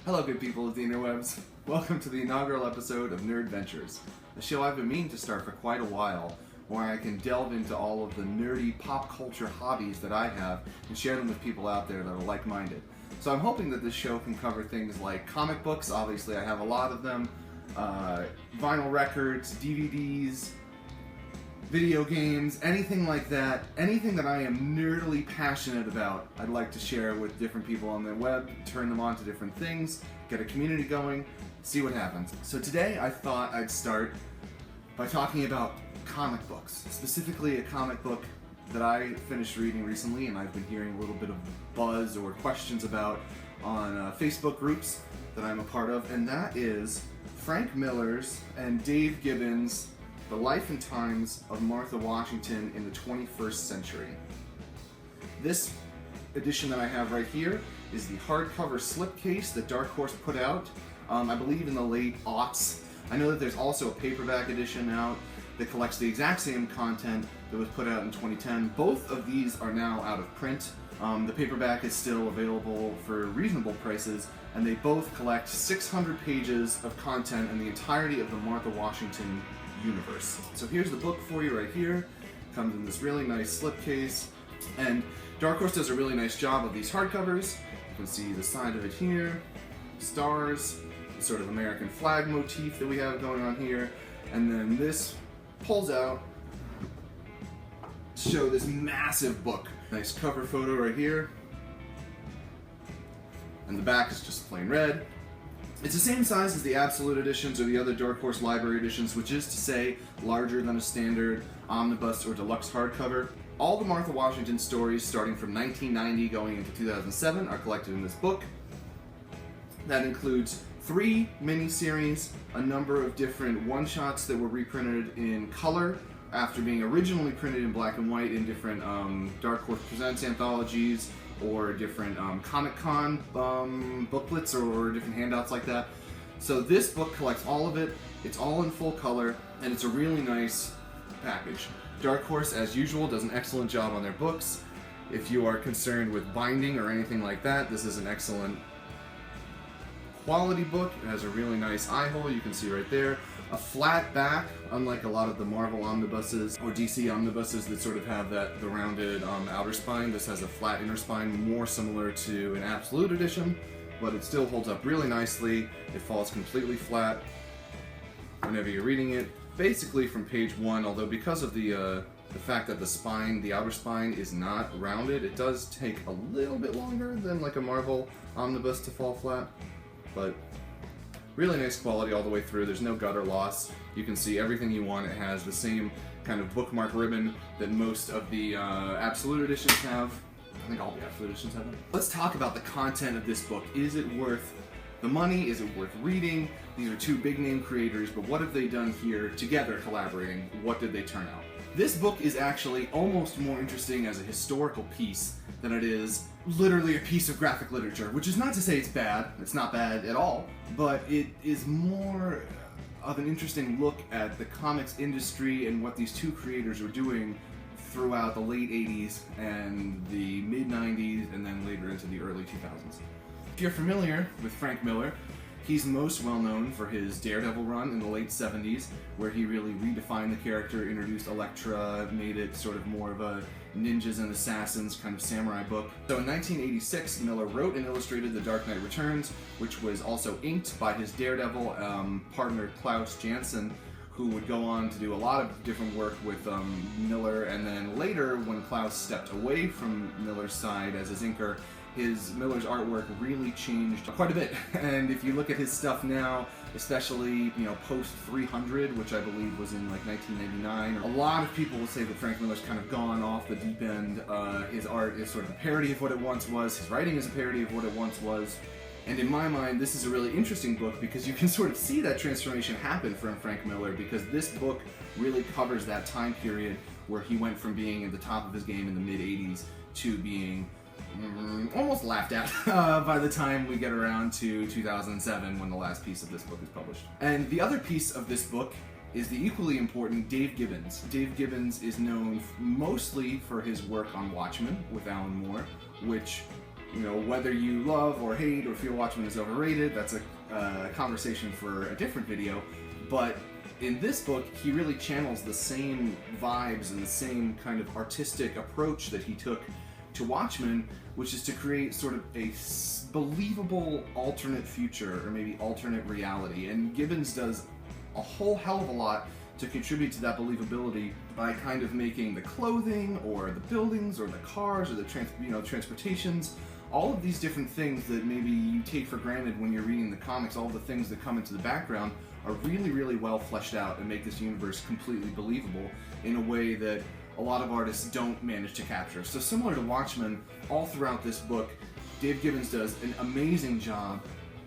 Hello good people of the interwebs. Welcome to the inaugural episode of Nerdventures, a show I've been meaning to start for quite a while, where I can delve into all of the nerdy pop culture hobbies that I have and share them with people out there that are like-minded. So I'm hoping that this show can cover things like comic books, obviously I have a lot of them, vinyl records, DVDs, video games, anything like that, anything that I am nerdily passionate about, I'd like to share with different people on the web, turn them on to different things, get a community going, see what happens. So today I thought I'd start by talking about comic books, specifically a comic book that I finished reading recently and I've been hearing a little bit of buzz or questions about on Facebook groups that I'm a part of, and that is Frank Miller's and Dave Gibbons' The Life and Times of Martha Washington in the 21st Century. This edition that I have right here is the hardcover slipcase that Dark Horse put out, I believe in the late aughts. I know that there's also a paperback edition out that collects the exact same content that was put out in 2010. Both of these are now out of print. The paperback is still available for reasonable prices, and they both collect 600 pages of content in the entirety of the Martha Washington universe. So here's the book for you right here. Comes in this really nice slipcase, and Dark Horse does a really nice job of these hardcovers. You can see the side of it here, stars, the sort of American flag motif that we have going on here, and then this pulls out to show this massive book. Nice cover photo right here, and the back is just plain red. It's the same size as the Absolute editions or the other Dark Horse Library editions, which is to say larger than a standard omnibus or deluxe hardcover. All the Martha Washington stories starting from 1990 going into 2007 are collected in this book. That includes 3 miniseries, a number of different one-shots that were reprinted in color after being originally printed in black and white in different Dark Horse Presents anthologies, or different Comic-Con booklets or different handouts like that. So this book collects all of it, it's all in full color, and it's a really nice package. Dark Horse, as usual, does an excellent job on their books. If you are concerned with binding or anything like that, this is an excellent quality book. It has a really nice eye hole, you can see right there. A flat back, unlike a lot of the Marvel omnibuses or DC omnibuses that sort of have the rounded outer spine. This has a flat inner spine, more similar to an Absolute edition, but it still holds up really nicely. It falls completely flat whenever you're reading it, basically from page 1, although because of the fact that the spine, the outer spine, is not rounded, it does take a little bit longer than like a Marvel omnibus to fall flat, but really nice quality all the way through. There's no gutter loss. You can see everything you want. It has the same kind of bookmark ribbon that most of the Absolute editions have. I think all the Absolute editions have them. Let's talk about the content of this book. Is it worth the money? Is it worth reading? These are 2 big name creators, but what have they done here together collaborating? What did they turn out? This book is actually almost more interesting as a historical piece than it is literally a piece of graphic literature, which is not to say it's bad. It's not bad at all, but it is more of an interesting look at the comics industry and what these 2 creators were doing throughout the late 80s and the mid 90s and then later into the early 2000s. If you're familiar with Frank Miller, he's most well known for his Daredevil run in the late 70s, where he really redefined the character, introduced Elektra, made it sort of more of a ninjas and assassins kind of samurai book. So in 1986, Miller wrote and illustrated The Dark Knight Returns, which was also inked by his Daredevil partner Klaus Janson, who would go on to do a lot of different work with Miller, and then later, when Klaus stepped away from Miller's side as his inker, Miller's artwork really changed quite a bit. And if you look at his stuff now, especially, post 300, which I believe was in like 1999, a lot of people will say that Frank Miller's kind of gone off the deep end. His art is sort of a parody of what it once was. His writing is a parody of what it once was. And in my mind, this is a really interesting book because you can sort of see that transformation happen from Frank Miller, because this book really covers that time period where he went from being at the top of his game in the mid-80s to being almost laughed at by the time we get around to 2007 when the last piece of this book is published. And the other piece of this book is the equally important Dave Gibbons. Dave Gibbons is known mostly for his work on Watchmen with Alan Moore, which You know, whether you love or hate or feel Watchmen is overrated, that's a conversation for a different video. But in this book, he really channels the same vibes and the same kind of artistic approach that he took to Watchmen, which is to create sort of a believable alternate future, or maybe alternate reality. And Gibbons does a whole hell of a lot to contribute to that believability by kind of making the clothing, or the buildings, or the cars, or the transportations, all of these different things that maybe you take for granted when you're reading the comics, all the things that come into the background are really, really well fleshed out and make this universe completely believable in a way that a lot of artists don't manage to capture. So similar to Watchmen, all throughout this book, Dave Gibbons does an amazing job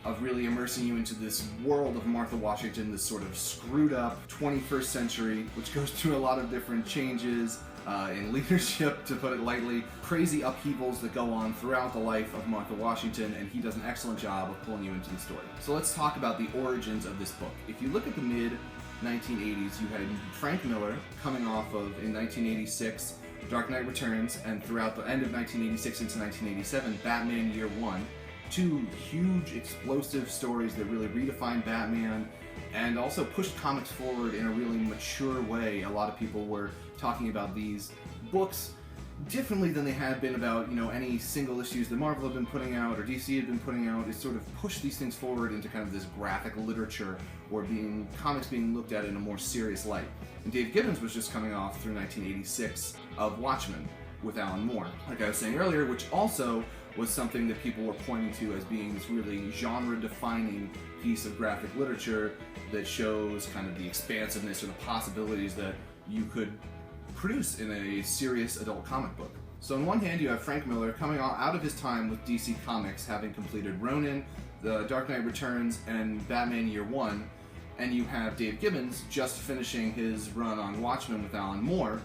of really immersing you into this world of Martha Washington, this sort of screwed up 21st century, which goes through a lot of different changes in leadership, to put it lightly, crazy upheavals that go on throughout the life of Martha Washington, and he does an excellent job of pulling you into the story. So let's talk about the origins of this book. If you look at the mid-1980s, you had Frank Miller coming off of, in 1986, Dark Knight Returns, and throughout the end of 1986 into 1987, Batman Year One. Two huge, explosive stories that really redefined Batman and also pushed comics forward in a really mature way. A lot of people were talking about these books differently than they had been about, any single issues that Marvel had been putting out or DC had been putting out. It sort of pushed these things forward into kind of this graphic literature, or comics being looked at in a more serious light. And Dave Gibbons was just coming off through 1986 of Watchmen with Alan Moore, like I was saying earlier, which also was something that people were pointing to as being this really genre-defining piece of graphic literature that shows kind of the expansiveness or the possibilities that you could produce in a serious adult comic book. So on one hand, you have Frank Miller coming out of his time with DC Comics, having completed Ronin, The Dark Knight Returns, and Batman Year One, and you have Dave Gibbons just finishing his run on Watchmen with Alan Moore,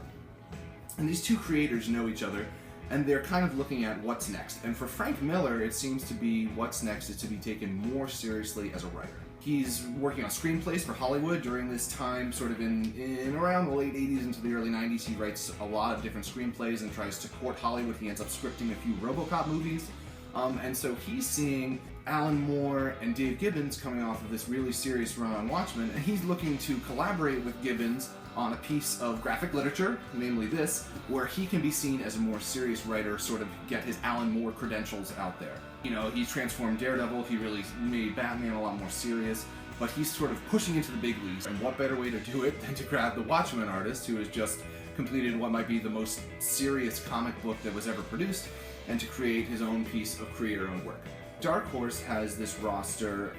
and these two creators know each other, and they're kind of looking at what's next. And for Frank Miller, it seems to be what's next is to be taken more seriously as a writer. He's working on screenplays for Hollywood during this time, sort of in around the late 80s into the early 90s. He writes a lot of different screenplays and tries to court Hollywood. He ends up scripting a few RoboCop movies. And so he's seeing Alan Moore and Dave Gibbons coming off of this really serious run on Watchmen, and he's looking to collaborate with Gibbons on a piece of graphic literature, namely this, where he can be seen as a more serious writer, sort of get his Alan Moore credentials out there. He transformed Daredevil, he really made Batman a lot more serious, but he's sort of pushing into the big leagues, and what better way to do it than to grab the Watchmen artist, who has just completed what might be the most serious comic book that was ever produced, and to create his own piece of creator-owned work. Dark Horse has this roster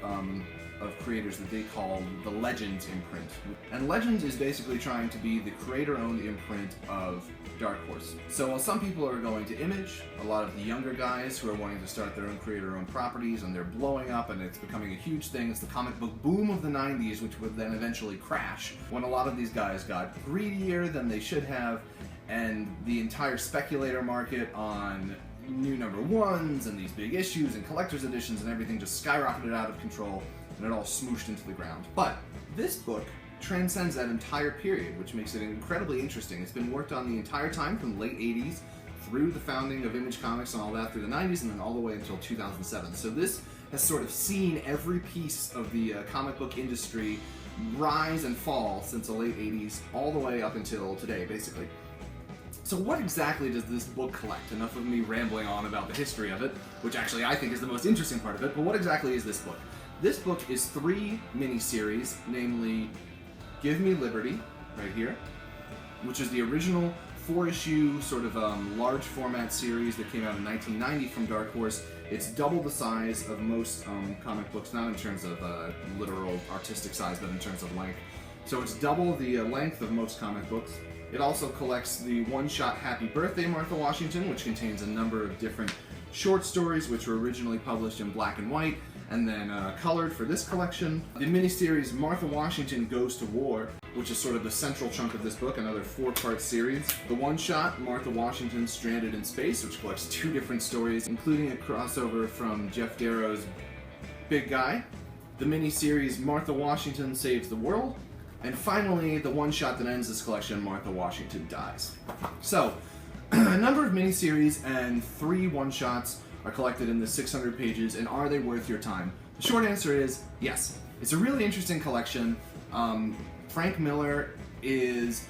of creators that they call the Legends imprint. And Legends is basically trying to be the creator-owned imprint of Dark Horse. So while some people are going to Image, a lot of the younger guys who are wanting to start their own creator-owned properties, and they're blowing up and it's becoming a huge thing. It's the comic book boom of the 90s, which would then eventually crash when a lot of these guys got greedier than they should have, and the entire speculator market on new number ones and these big issues and collector's editions and everything just skyrocketed out of control, and it all smooshed into the ground. But this book transcends that entire period, which makes it incredibly interesting. It's been worked on the entire time from the late 80s through the founding of Image Comics and all that through the 90s, and then all the way until 2007. So this has sort of seen every piece of the comic book industry rise and fall since the late 80s all the way up until today, basically. So what exactly does this book collect? Enough of me rambling on about the history of it, which actually I think is the most interesting part of it, but what exactly is this book? This book is 3 miniseries, namely Give Me Liberty, right here, which is the original 4-issue sort of large format series that came out in 1990 from Dark Horse. It's double the size of most comic books, not in terms of literal artistic size, but in terms of length. So it's double the length of most comic books. It also collects the one-shot Happy Birthday Martha Washington, which contains a number of different short stories which were originally published in black and white and then colored for this collection. The miniseries Martha Washington Goes to War, which is sort of the central chunk of this book, another 4-part series. The one-shot Martha Washington Stranded in Space, which collects 2 different stories, including a crossover from Jeff Darrow's Big Guy. The miniseries Martha Washington Saves the World. And finally, the one-shot that ends this collection, Martha Washington Dies. So, a number of miniseries and 3 one-shots are collected in the 600 pages, and are they worth your time? The short answer is yes. It's a really interesting collection. Frank Miller is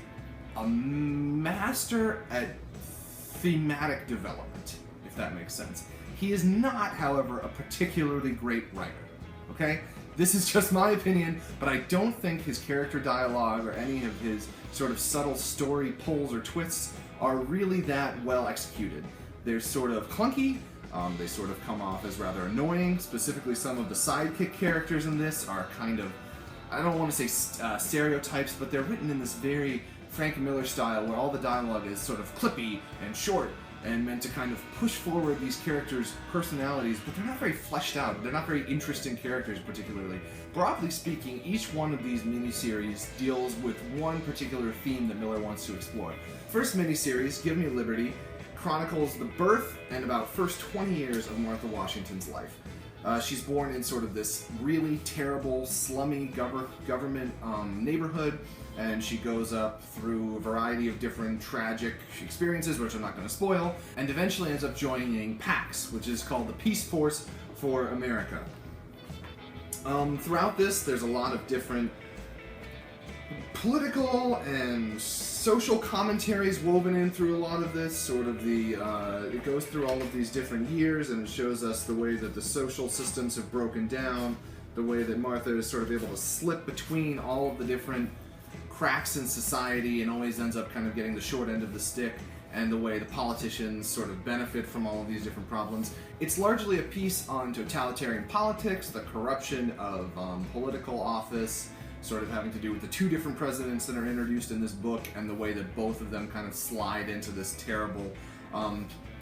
a master at thematic development, if that makes sense. He is not, however, a particularly great writer, okay? This is just my opinion, but I don't think his character dialogue or any of his sort of subtle story pulls or twists are really that well executed. They're sort of clunky, they sort of come off as rather annoying. Specifically, some of the sidekick characters in this are kind of, I don't want to say stereotypes, but they're written in this very Frank Miller style where all the dialogue is sort of clippy and short and meant to kind of push forward these characters' personalities, but they're not very fleshed out. They're not very interesting characters particularly. Broadly speaking, each one of these miniseries deals with one particular theme that Miller wants to explore. First miniseries, Give Me Liberty, chronicles the birth and about first 20 years of Martha Washington's life. She's born in sort of this really terrible, slummy government neighborhood, and she goes up through a variety of different tragic experiences, which I'm not going to spoil, and eventually ends up joining PAX, which is called the Peace Force for America. Throughout this, there's a lot of different political and social commentaries woven in through a lot of this, sort of it goes through all of these different years, and it shows us the way that the social systems have broken down, the way that Martha is sort of able to slip between all of the different cracks in society and always ends up kind of getting the short end of the stick, and the way the politicians sort of benefit from all of these different problems. It's largely a piece on totalitarian politics, the corruption of political office, sort of having to do with the two different presidents that are introduced in this book, and the way that both of them kind of slide into this terrible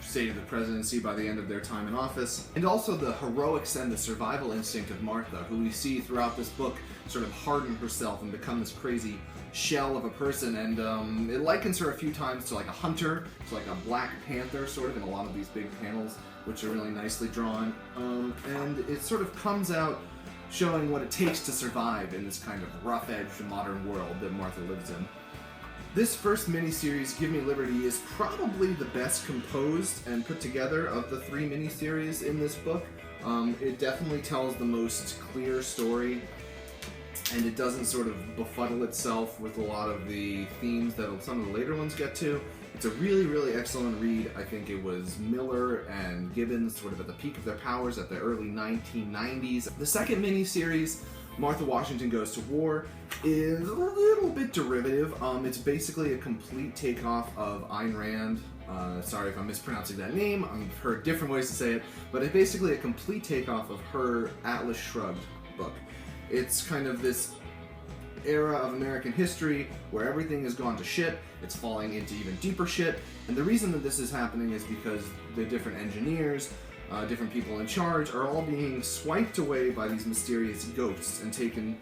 state of the presidency by the end of their time in office. And also the heroics and the survival instinct of Martha, who we see throughout this book sort of harden herself and become this crazy shell of a person, and it likens her a few times to like a hunter, to like a Black Panther, sort of, in a lot of these big panels, which are really nicely drawn. And it sort of comes out showing what it takes to survive in this kind of rough-edged modern world that Martha lives in. This first miniseries, Give Me Liberty, is probably the best composed and put together of the three miniseries in this book. It definitely tells the most clear story, and it doesn't sort of befuddle itself with a lot of the themes that some of the later ones get to. It's a really, really excellent read. I think it was Miller and Gibbons sort of at the peak of their powers at the early 1990s. The second miniseries, Martha Washington Goes to War, is a little bit derivative. It's basically a complete takeoff of Ayn Rand. Sorry if I'm mispronouncing that name. I've heard different ways to say it, but it's basically a complete takeoff of her Atlas Shrugged book. It's kind of this era of American history where everything has gone to shit, it's falling into even deeper shit, and the reason that this is happening is because the different engineers, different people in charge, are all being swiped away by these mysterious ghosts and taken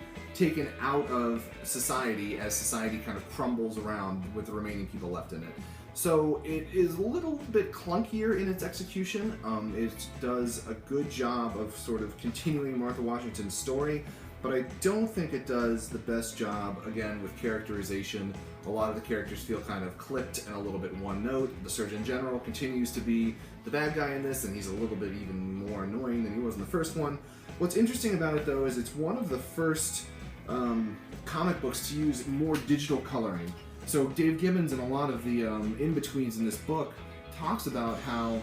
out of society as society kind of crumbles around with the remaining people left in it. So it is a little bit clunkier in its execution. It does a good job of sort of continuing Martha Washington's story, but I don't think it does the best job, again, with characterization. A lot of the characters feel kind of clipped and a little bit one note. The Surgeon General continues to be the bad guy in this, and he's a little bit even more annoying than he was in the first one. What's interesting about it, though, is it's one of the first comic books to use more digital coloring. So Dave Gibbons, in a lot of the in-betweens in this book, talks about how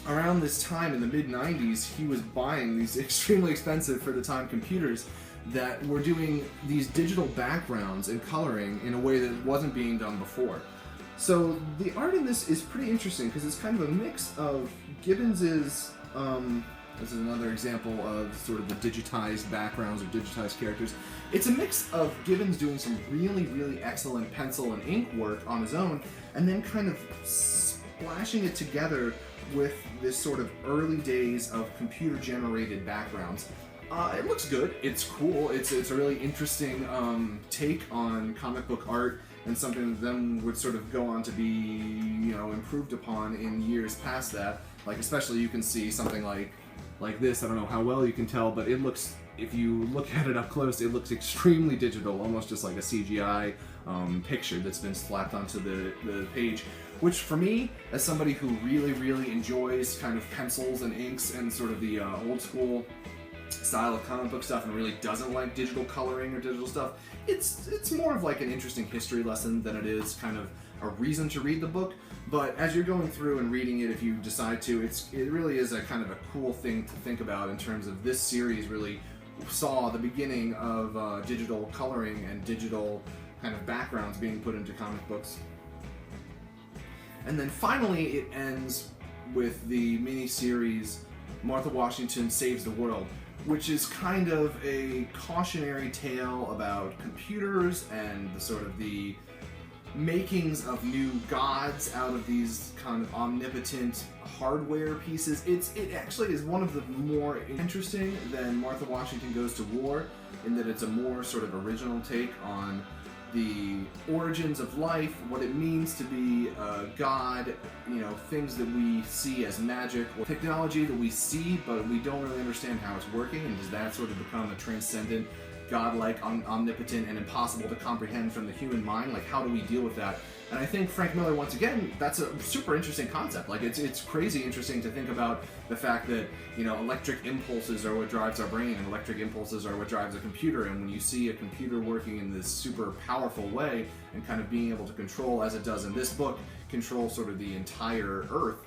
around this time in the mid-90s, he was buying these extremely expensive for the time computers that were doing these digital backgrounds and coloring in a way that wasn't being done before. So the art in this is pretty interesting because it's kind of a mix of Gibbons's, this is another example of sort of the digitized backgrounds or digitized characters. It's a mix of Gibbons doing some really, really excellent pencil and ink work on his own, and then kind of splashing it together with this sort of early days of computer-generated backgrounds. It looks good. It's cool. It's a really interesting take on comic book art, and something that then would sort of go on to be, improved upon in years past that. Like, especially you can see something like this. I don't know how well you can tell, but it looks, if you look at it up close, it looks extremely digital, almost just like a CGI picture that's been slapped onto the page. which for me, as somebody who really enjoys kind of pencils and inks and sort of the old school style of comic book stuff and really doesn't like digital coloring or digital stuff, it's more of like an interesting history lesson than it is kind of a reason to read the book. But as you're going through and reading it, if you decide to, it really is a kind of a cool thing to think about in terms of this series really saw the beginning of digital coloring and digital kind of backgrounds being put into comic books. And then finally it ends with the miniseries Martha Washington Saves the World, which is kind of a cautionary tale about computers and the sort of the makings of new gods out of these kind of omnipotent hardware pieces. It actually is one of the more interesting than Martha Washington Goes to War, in that it's a more sort of original take on the origins of life, what it means to be a god, you know, things that we see as magic, or technology that we see but we don't really understand how it's working, and does that sort of become a transcendent, godlike, omnipotent, and impossible to comprehend from the human mind? Like, how do we deal with that? And I think Frank Miller, once again, that's a super interesting concept. Like, it's crazy interesting to think about the fact that, you know, electric impulses are what drives our brain, and electric impulses are what drives a computer. And when you see a computer working in this super powerful way and kind of being able to control, as it does in this book, control sort of the entire Earth,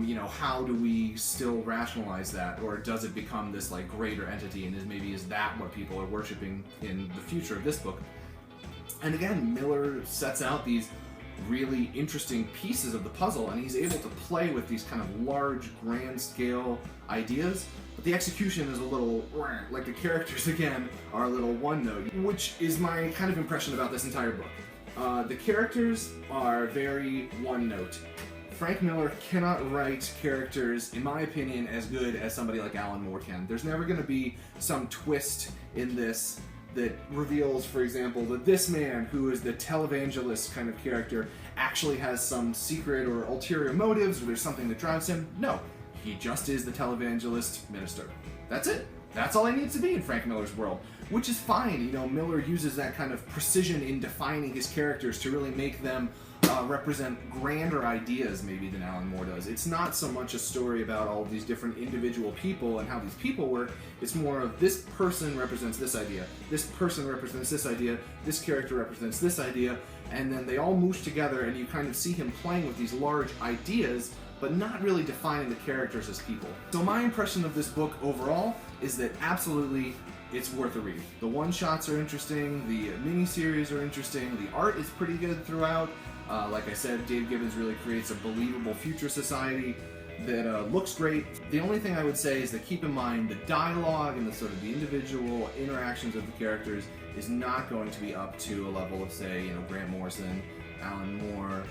you know, how do we still rationalize that? Or does it become this like greater entity, and is that what people are worshiping in the future of this book? And again, Miller sets out these really interesting pieces of the puzzle, and he's able to play with these kind of large, grand scale ideas, but the execution is a little, like the characters again are a little one note, which is my kind of impression about this entire book. The characters are very one note. Frank Miller cannot write characters, in my opinion, as good as somebody like Alan Moore can. There's never going to be some twist in this that reveals, for example, that this man, who is the televangelist kind of character, actually has some secret or ulterior motives, or there's something that drives him. No, he just is the televangelist minister. That's it. That's all he needs to be in Frank Miller's world, which is fine. You know, Miller uses that kind of precision in defining his characters to really make them represent grander ideas maybe than Alan Moore does. It's not so much a story about all these different individual people and how these people work. It's more of this person represents this idea, this person represents this idea, this character represents this idea, and then they all moosh together, and you kind of see him playing with these large ideas but not really defining the characters as people. So my impression of this book overall is that absolutely it's worth a read. The one-shots are interesting, the miniseries are interesting, the art is pretty good throughout. Like I said, Dave Gibbons really creates a believable future society that looks great. The only thing I would say is that keep in mind the dialogue and the sort of the individual interactions of the characters is not going to be up to a level of, say, you know, Grant Morrison, Alan Moore,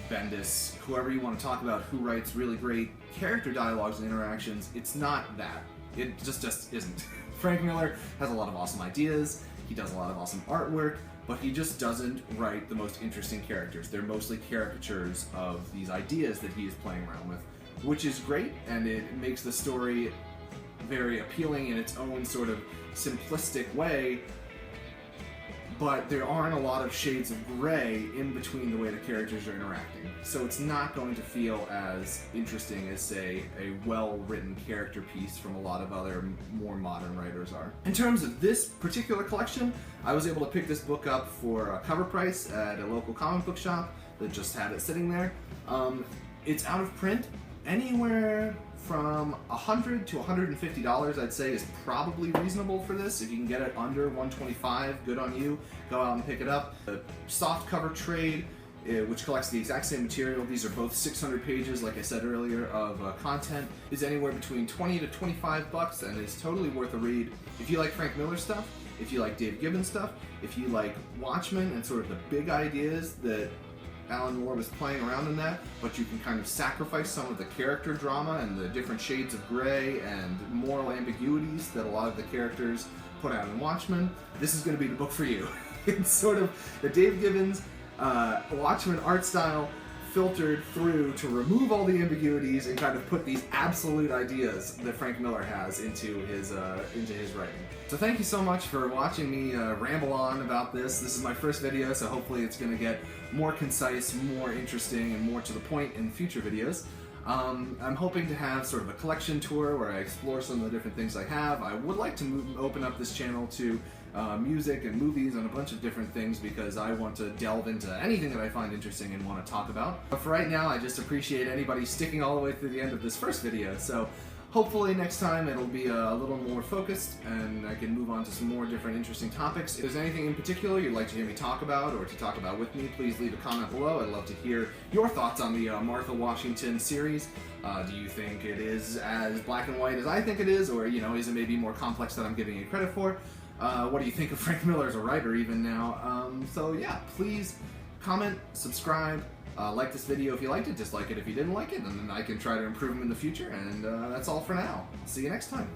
Bendis, whoever you want to talk about who writes really great character dialogues and interactions. It's not that. It just isn't. Frank Miller has a lot of awesome ideas, he does a lot of awesome artwork, but he just doesn't write the most interesting characters. They're mostly caricatures of these ideas that he is playing around with, which is great, and it makes the story very appealing in its own sort of simplistic way, but there aren't a lot of shades of gray in between the way the characters are interacting. So it's not going to feel as interesting as, say, a well-written character piece from a lot of other more modern writers are. In terms of this particular collection, I was able to pick this book up for a cover price at a local comic book shop that just had it sitting there. It's out of print. Anywhere from $100 to $150, I'd say, is probably reasonable for this. If you can get it under $125, good on you. Go out and pick it up. The soft cover trade, which collects the exact same material, these are both 600 pages, like I said earlier, of content, is anywhere between $20 to $25 and is totally worth a read. If you like Frank Miller stuff, if you like Dave Gibbons stuff, if you like Watchmen and sort of the big ideas that Alan Moore was playing around in that, but you can kind of sacrifice some of the character drama and the different shades of gray and moral ambiguities that a lot of the characters put out in Watchmen, this is going to be the book for you. It's sort of the Dave Gibbons Watchmen art style filtered through to remove all the ambiguities and kind of put these absolute ideas that Frank Miller has into his writing. So thank you so much for watching me ramble on about this. This is my first video, so hopefully it's going to get more concise, more interesting, and more to the point in future videos. I'm hoping to have sort of a collection tour where I explore some of the different things I have. I would like to open up this channel to music and movies and a bunch of different things because I want to delve into anything that I find interesting and want to talk about. But for right now, I just appreciate anybody sticking all the way through the end of this first video. So hopefully next time it'll be a little more focused and I can move on to some more different interesting topics. If there's anything in particular you'd like to hear me talk about or to talk about with me, please leave a comment below. I'd love to hear your thoughts on the Martha Washington series. Do you think it is as black and white as I think it is, or is it maybe more complex than I'm giving it credit for? What do you think of Frank Miller as a writer even now? So yeah, please comment, subscribe, like this video if you liked it, dislike it if you didn't like it, and then I can try to improve them in the future, and that's all for now. See you next time.